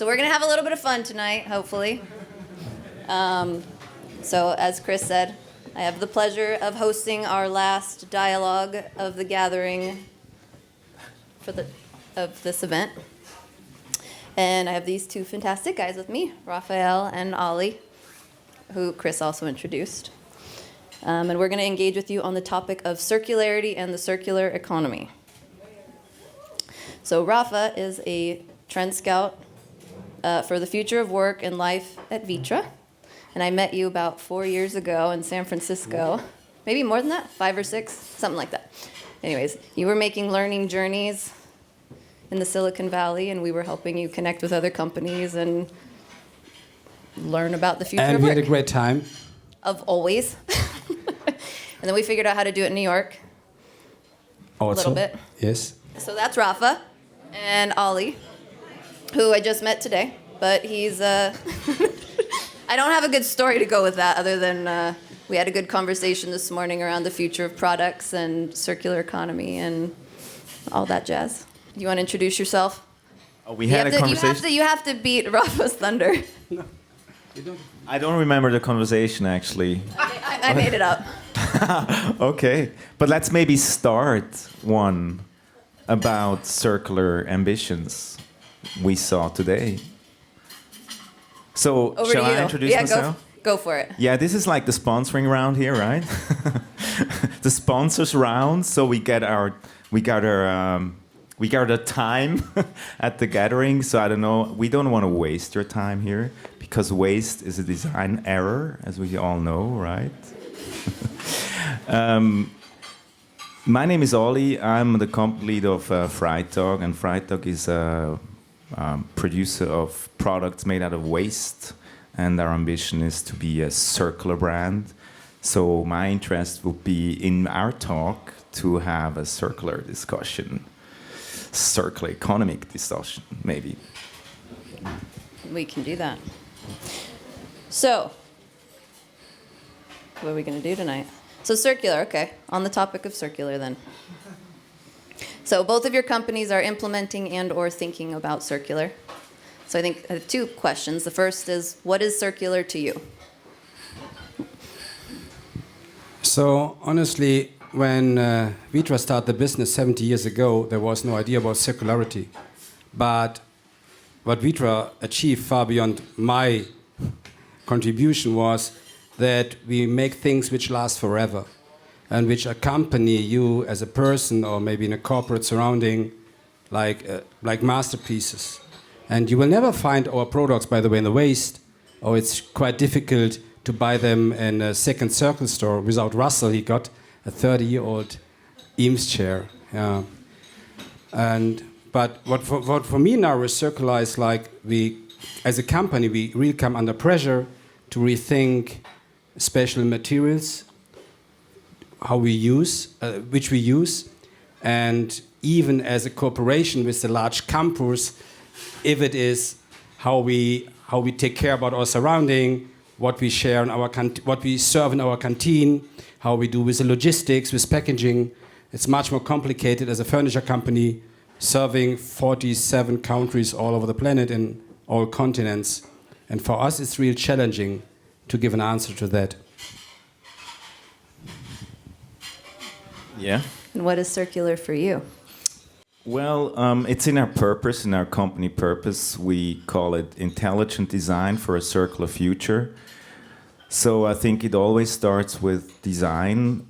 So we're going to have a little bit of fun tonight, hopefully. So as Chris said, I have the pleasure of hosting our last dialogue of the gathering of this event. And I have these two fantastic guys with me, Raphael and Ollie, who Chris also introduced. And we're going to engage with you on the topic of circularity and the circular economy. So Rafa is a trend scout for the future of work and life at Vitra. And I met you about 4 years ago in San Francisco. Maybe more than that, 5 or 6, something like that. Anyways, you were making learning journeys in the Silicon Valley, and we were helping you connect with other companies and learn about the future of work. And we had a great time. Of always. And then we figured out how to do it in New York. Also, a little bit. Yes. So that's Rafa and Ollie, who I just met today. But he's... I don't have a good story to go with that other than we had a good conversation this morning around the future of products and circular economy and all that jazz. You want to introduce yourself? Oh, we had a conversation. You have to beat Rafa's thunder. No, you don't. I don't remember the conversation, actually. I made it up. Okay, but let's maybe start one about circular ambitions we saw today. So, Over shall to you. I introduce myself? Go for it. Yeah, this is like the sponsoring round here, right? The sponsors round. So we got our time at the gathering. So I don't know. We don't want to waste your time here because waste is a design error, as we all know, right? My name is Ollie. I'm the company lead of Freitag, and Freitag is a producer of products made out of waste, and our ambition is to be a circular brand. So my interest would be in our talk to have a circular discussion, circular economic discussion, maybe. We can do that. So, what are we going to do tonight? So circular, okay. On the topic of circular then. So both of your companies are implementing and or thinking about circular. So I think I have 2 questions. The first is, what is circular to you? So honestly, when Vitra started the business 70 years ago, there was no idea about circularity. But what Vitra achieved far beyond my contribution was that we make things which last forever and which accompany you as a person or maybe in a corporate surrounding like masterpieces. And you will never find our products, by the way, in the waste, or it's quite difficult to buy them in a Second Circle store. Without Russell, he got a 30-year-old Eames chair. Yeah. But what for me now is circular is like we, as a company, we really come under pressure to rethink special materials, how we use, which we use, and even as a corporation with a large campus, if it is how we take care about our surrounding, what we share in our what we serve in our canteen, how we do with the logistics, with packaging. It's much more complicated as a furniture company serving 47 countries all over the planet in all continents. And for us, it's real challenging to give an answer to that. Yeah. And what is circular for you? Well, it's in our purpose, in our company purpose. We call it intelligent design for a circular future. So I think it always starts with design.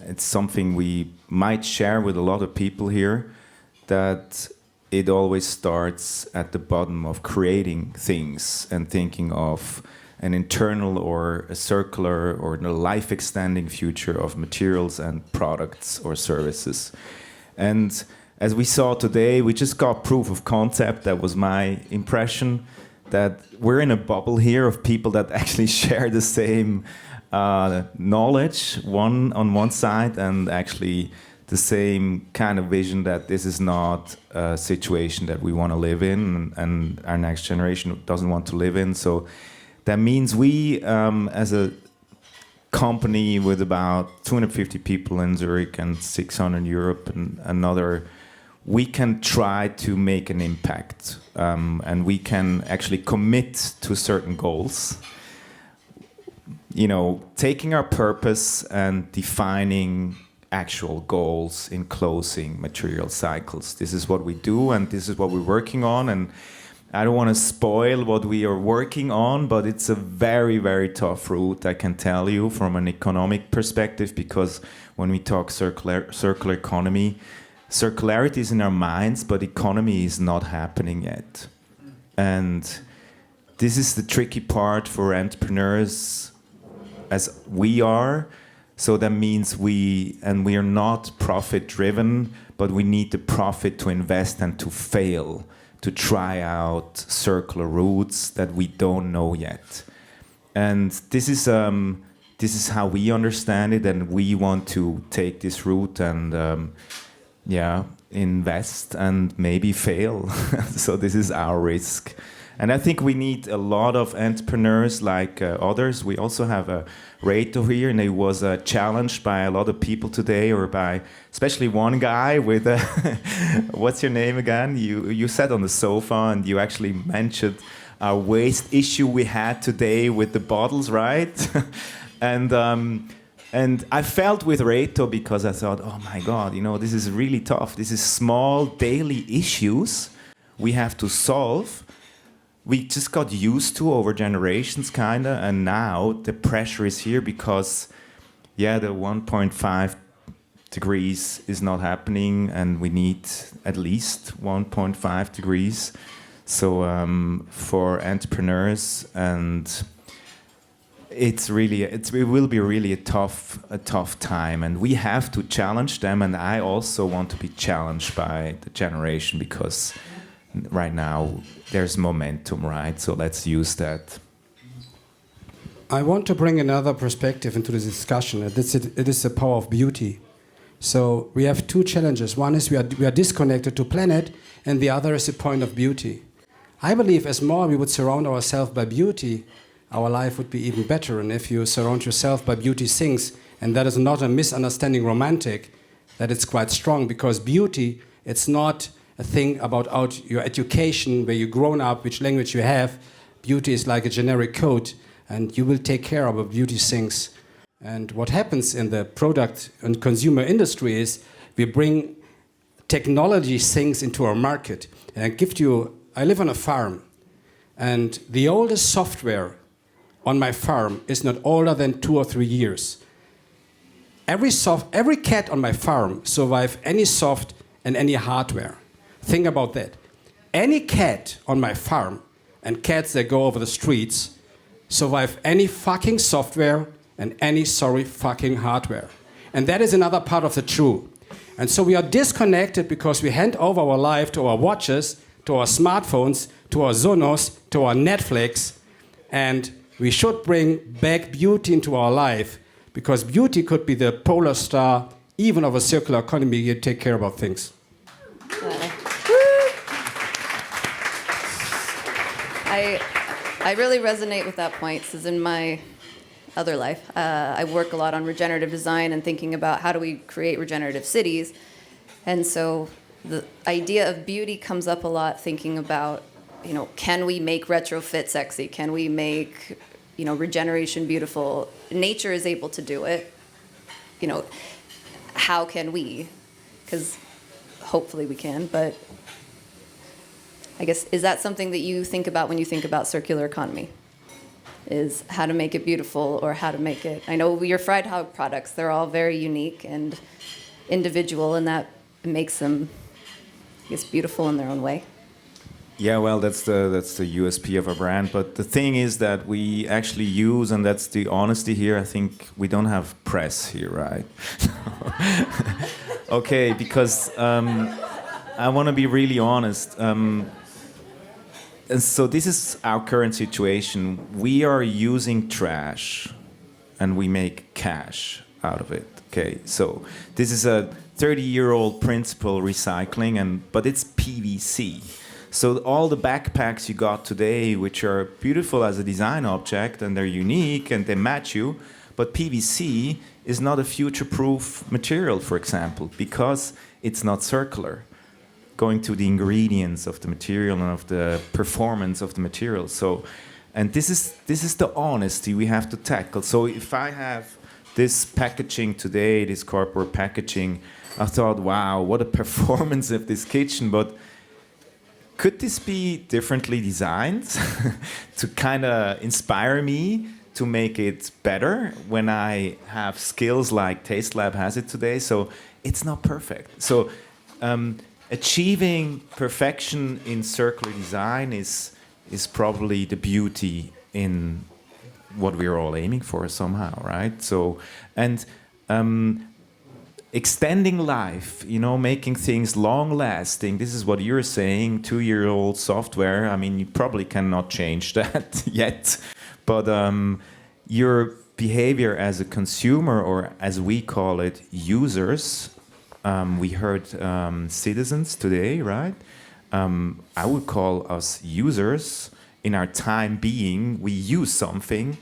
It's something we might share with a lot of people here, that it always starts at the bottom of creating things and thinking of an internal or a circular or a life-extending future of materials and products or services. And as we saw today, we just got proof of concept. That was my impression, that we're in a bubble here of people that actually share the same knowledge on one side, and actually the same kind of vision that this is not a situation that we want to live in and our next generation doesn't want to live in. So that means we, as a company with about 250 people in Zurich and 600 in Europe and another we can try to make an impact, and we can actually commit to certain goals. You know, taking our purpose and defining actual goals in closing material cycles. This is what we do, and this is what we're working on. And I don't want to spoil what we are working on, but it's a very, very tough route, I can tell you, from an economic perspective, because when we talk circular economy, circularity is in our minds, but economy is not happening yet. And this is the tricky part for entrepreneurs, as we are. So that means we are not profit driven, but we need the profit to invest and to fail, to try out circular routes that we don't know yet. And this is how we understand it, and we want to take this route and invest and maybe fail. So this is our risk. And I think we need a lot of entrepreneurs like others. We also have a Reto here, and he was challenged by a lot of people today, or by especially one guy with what's your name again? You sat on the sofa and you actually mentioned our waste issue we had today with the bottles, right? And I felt with Reto, because I thought, oh my God, you know, this is really tough. This is small daily issues we have to solve. We just got used to over generations, kind of, and now the pressure is here because, the 1.5 degrees is not happening, and we need at least 1.5 degrees. So for entrepreneurs, and it will be really a tough time, and we have to challenge them. And I also want to be challenged by the generation, because right now there's momentum, right? So let's use that. I want to bring another perspective into this discussion. It is the power of beauty. So we have two challenges. One is we are disconnected to planet, and the other is the point of beauty. I believe as more we would surround ourselves by beauty, our life would be even better. And if you surround yourself by beauty things, and that is not a misunderstanding romantic, that it's quite strong, because beauty, it's not a thing about your education, where you've grown up, which language you have. Beauty is like a generic code, and you will take care of beauty things. And what happens in the product and consumer industry is we bring technology things into our market. And I live on a farm, and the oldest software on my farm is not older than 2 or 3 years. Every cat on my farm survives any soft and any hardware. Think about that. Any cat on my farm, and cats that go over the streets, survive any fucking software and any fucking hardware. And that is another part of the truth. And so we are disconnected because we hand over our life to our watches, to our smartphones, to our Sonos, to our Netflix. And we should bring back beauty into our life, because beauty could be the polar star, even of a circular economy. You take care about things. I really resonate with that point, because in my other life, I work a lot on regenerative design and thinking about how do we create regenerative cities. And so the idea of beauty comes up a lot, thinking about, can we make retrofit sexy? Can we make, regeneration beautiful? Nature is able to do it. How can we? Because hopefully we can, but I guess, is that something that you think about when you think about circular economy? Is how to make it beautiful, or how to make it... I know your Freitag products, they're all very unique and individual, and that makes them, I guess, beautiful in their own way. Yeah, well, that's the USP of our brand. But the thing is that we actually use, and that's the honesty here, I think we don't have press here, right? Okay, because I want to be really honest. And so this is our current situation. We are using trash, and we make cash out of it. Okay, so this is a 30-year-old principle, recycling, but it's PVC. So all the backpacks you got today, which are beautiful as a design object, and they're unique and they match you, but PVC is not a future-proof material, for example, because it's not circular. going to the ingredients of the material and of the performance of the material. So, and this is the honesty we have to tackle. So if I have this packaging today, this cardboard packaging, I thought, wow, what a performance of this kitchen, but could this be differently designed to kind of inspire me to make it better when I have skills like Taste Lab has it today? So it's not perfect. So achieving perfection in circular design is probably the beauty in what we're all aiming for somehow, right? So, and extending life, you know, making things long-lasting. This is what you're saying, 2-year-old software. I mean, you probably cannot change that yet. But your behavior as a consumer, or as we call it, users, we heard citizens today, right? I would call us users. In our time being, we use something,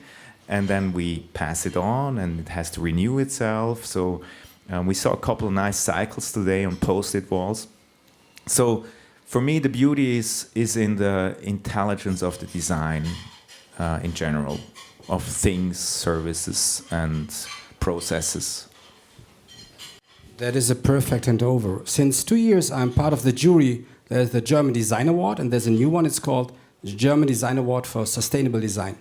and then we pass it on, and it has to renew itself. So we saw a couple of nice cycles today on post-it walls. So for me, the beauty is in the intelligence of the design in general, of things, services, and processes. That is a perfect handover. Since 2 years, I'm part of the jury. There's the German Design Award, and there's a new one. It's called the German Design Award for Sustainable Design.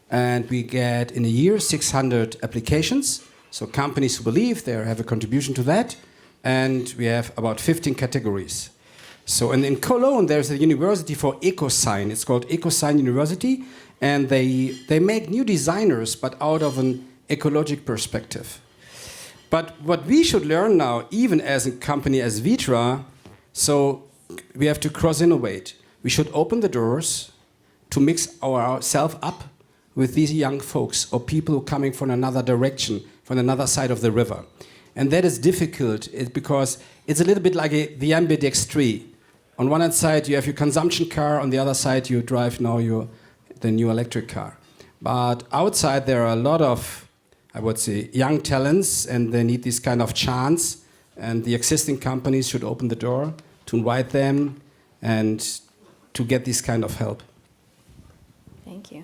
And we get, in a year, 600 applications. So companies who believe they have a contribution to that. And we have about 15 categories. So, and in Cologne, there's a university for eco-sign. It's called Eco-Sign University. And they make new designers, but out of an ecologic perspective. But what we should learn now, even as a company as Vitra, so we have to cross-innovate. We should open the doors to mix ourselves up with these young folks or people who are coming from another direction, from another side of the river. And that is difficult because it's a little bit like the ambidextree. On one hand side, you have your consumption car. On the other side, you drive now the new electric car. But outside, there are a lot of, I would say, young talents, and they need this kind of chance. And the existing companies should open the door to invite them and to get this kind of help. Thank you.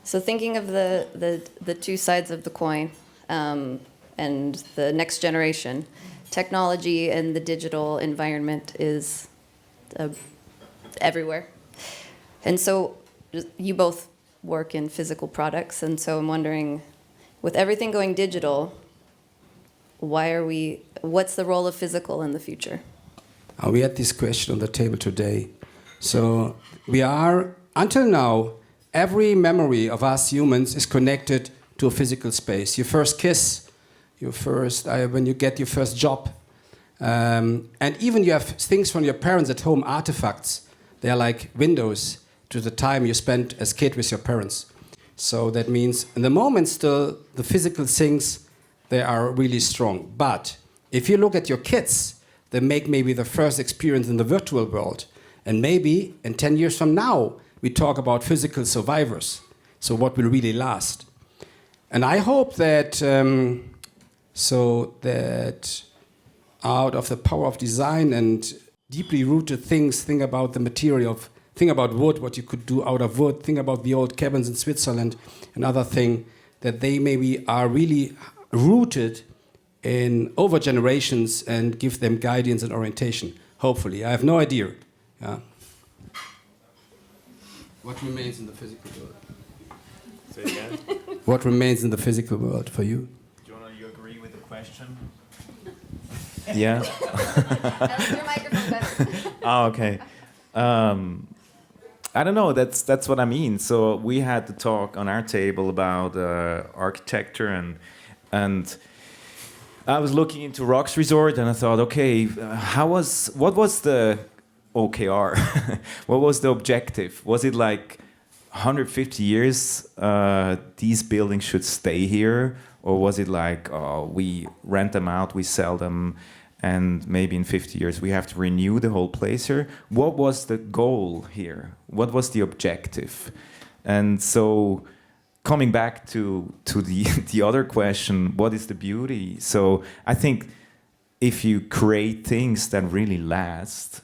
So thinking of the two sides of the coin and the next generation, technology and the digital environment is everywhere. And so you both work in physical products, and so I'm wondering, with everything going digital, what's the role of physical in the future? We had this question on the table today. So we are, until now, every memory of us humans is connected to a physical space. Your first kiss, when you get your first job. And even you have things from your parents at home, artifacts. They are like windows to the time you spent as kid with your parents. So that means, in the moment still, the physical things, they are really strong. But if you look at your kids, they make maybe the first experience in the virtual world. And maybe in 10 years from now, we talk about physical survivors. So what will really last? And I hope that, that out of the power of design and deeply rooted things, think about the material, think about wood, what you could do out of wood, think about the old cabins in Switzerland, another thing, that they maybe are really rooted in over generations and give them guidance and orientation. Hopefully, I have no idea. Yeah. What remains in the physical world? Say again? What remains in the physical world for you? Jonelle, you agree with the question? Yeah. Your microphone better. Oh, okay. I don't know. That's what I mean. So we had to talk on our table about architecture, and I was looking into Rocks Resort, and I thought, okay, what was the OKR? What was the objective? Was it like 150 years these buildings should stay here, or was it like we rent them out, we sell them, and maybe in 50 years we have to renew the whole place here? What was the goal here? What was the objective? And so coming back to the other question, what is the beauty? So I think if you create things that really last,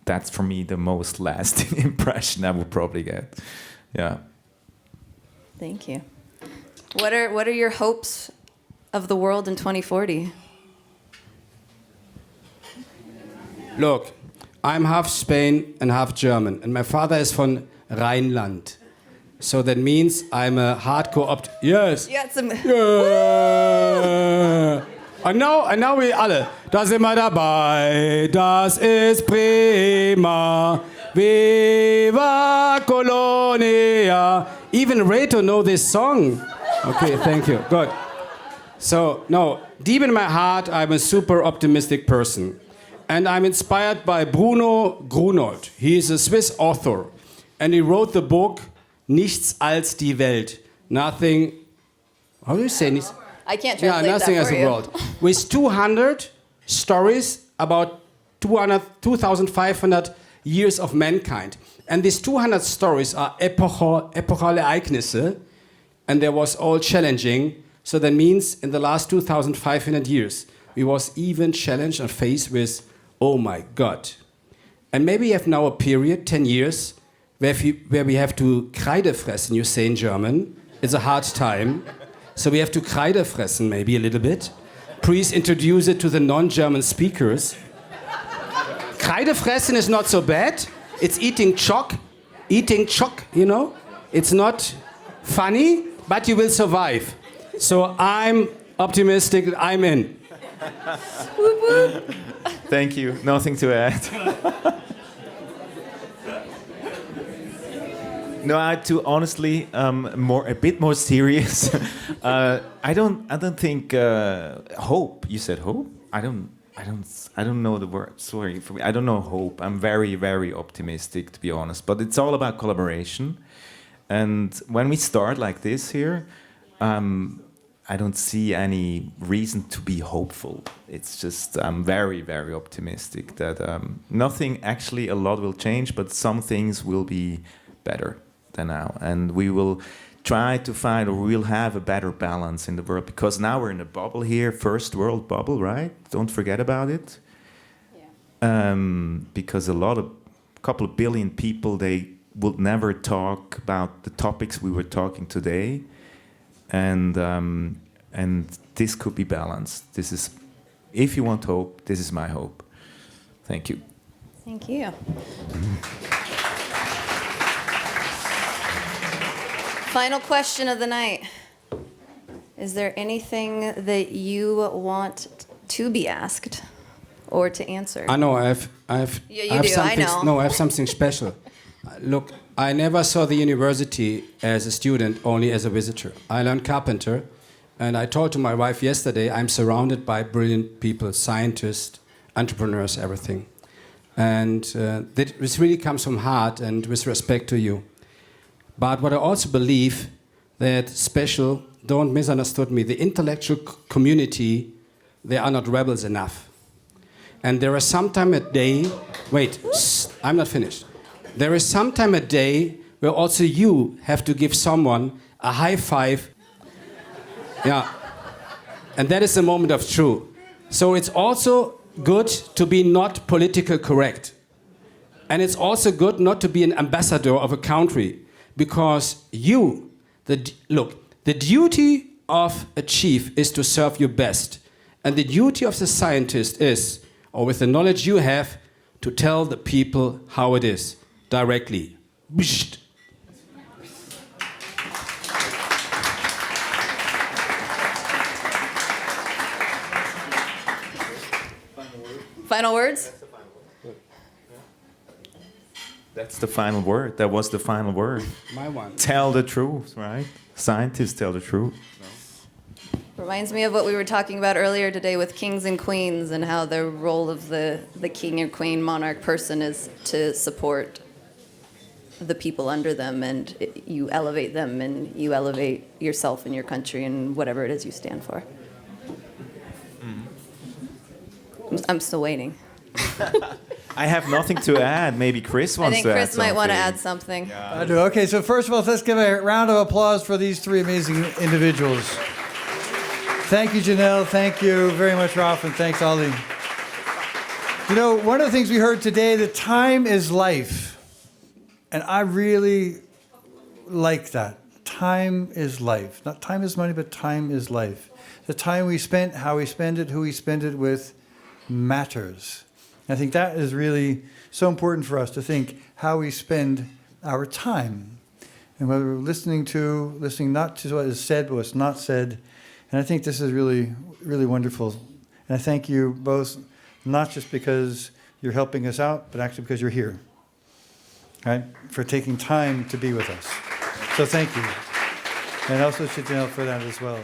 that's for me the most lasting impression I would probably get. Yeah. Thank you. What are your hopes of the world in 2040? Look, I'm half Spain and half German, and my father is from Rheinland. So that means I'm a hardcore Yes. You got some. Yeah. Und now wir alle. Da sind wir dabei. Das ist prima. Viva Colonia. Even Reto know this song. Okay, thank you. Good. So, no, deep in my heart, I'm a super optimistic person. And I'm inspired by Bruno Grunold. He is a Swiss author. And he wrote the book Nichts als die Welt. Nothing. How do you say this? I can't translate nothing that as for a you. world. With 200 stories about 2,500 years of mankind. And these 200 stories are epochal Ereignisse. And they was all challenging. So that means in the last 2,500 years, we was even challenged and faced with, oh my God. And maybe you have now a period, 10 years, where we have to Kreide fressen, you say in German. It's a hard time. So we have to Kreide fressen maybe a little bit. Please introduce it to the non-German speakers. Kreide fressen is not so bad. It's eating chalk, you know. It's not funny, but you will survive. So I'm optimistic, I'm in. Thank you. Nothing to add. No, I had to honestly a bit more serious. I don't think hope. You said hope. I don't know the word. Sorry for me. I don't know hope. I'm very, very optimistic, to be honest. But it's all about collaboration. And when we start like this here, I don't see any reason to be hopeful. It's just I'm very, very optimistic that nothing, actually a lot will change, but some things will be better than now. And we will try to find, or we'll have a better balance in the world, because now we're in a bubble here, first world bubble, right? Don't forget about it. Yeah. Because couple of billion people, they will never talk about the topics we were talking today. And this could be balanced. This is, if you want hope, this is my hope. Thank you. Thank you. Final question of the night. Is there anything that you want to be asked or to answer? I know. I have. Yeah, you I have do. Something, I know. No, I have something special. Look, I never saw the university as a student, only as a visitor. I learned carpenter, and I told to my wife yesterday, I'm surrounded by brilliant people, scientists, entrepreneurs, everything. And this really comes from heart and with respect to you. But what I also believe that special, don't misunderstand me, the intellectual community, they are not rebels enough. And there is sometime a day, wait, I'm not finished. There is sometime a day where also you have to give someone a high five. Yeah. And that is the moment of truth. So it's also good to be not political correct. And it's also good not to be an ambassador of a country. Because the duty of a chief is to serve you best. And the duty of the scientist is, or with the knowledge you have, to tell the people how it is, directly. Final words? That's the final word. That was the final word. My one. Tell the truth, right? Scientists tell the truth. Reminds me of what we were talking about earlier today with kings and queens and how the role of the king or queen monarch person is to support the people under them, and you elevate them and you elevate yourself and your country and whatever it is you stand for. I'm still waiting. I have nothing to add. Maybe Chris wants to add something. I think Chris might want to add something. Yeah. I do. Okay, so first of all, let's give a round of applause for these three amazing individuals. Thank you, Jonelle. Thank you very much, Ralph, and thanks, Ollie. You know, one of the things we heard today, that time is life. And I really like that. Time is life. Not time is money, but time is life. The time we spent, how we spend it, who we spend it with, matters. I think that is really so important for us to think how we spend our time. And whether we're listening not to what is said, but what's not said. And I think this is really, really wonderful. And I thank you both, not just because you're helping us out, but actually because you're here, right? For taking time to be with us. So thank you. And also to Jonelle for that as well.